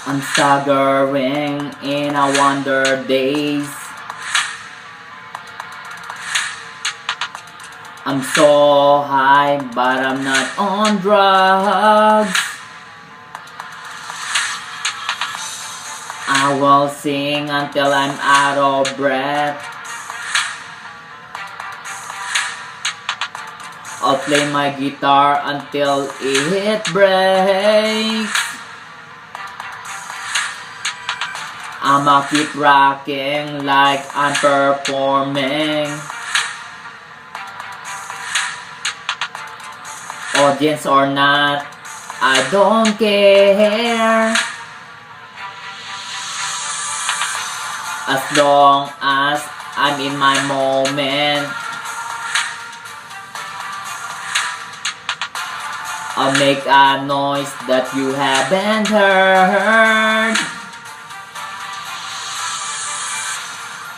I'm staggering in a wonder daze. I'm so high, but I'm not on drugs. I will sing until I'm out of breath. I'll play my guitar until it breaks. I'ma keep rocking like I'm performing. Audience or not, I don't care. As long as I'm in my moment, I'll make a noise that you haven't heard.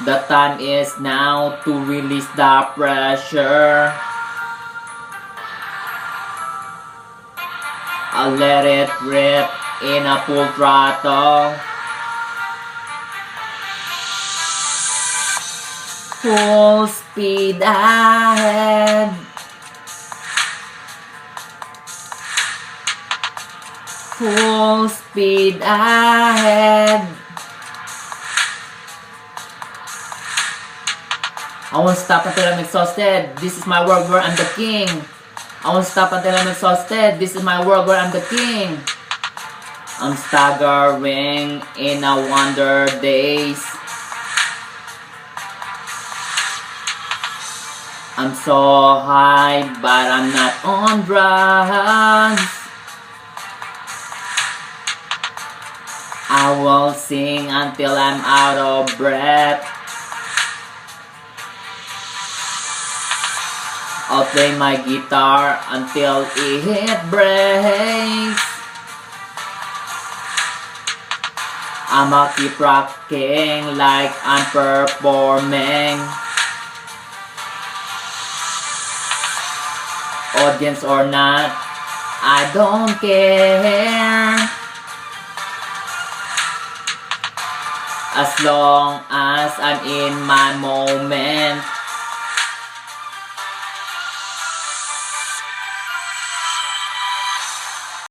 The time is now to release the pressure. I'll let it rip in a full throttle. Full speed ahead. Full speed ahead. I won't stop until I'm exhausted. This is my world where I'm the king. I won't stop until I'm exhausted. This is my world where I'm the king. I'm staggering in a wonder daze. I'm so high, but I'm not on drugs. I will sing until I'm out of breath. I'll play my guitar until it breaks. I'ma keep rocking like I'm performing. Audience or not, I don't care. As long as I'm in my moment.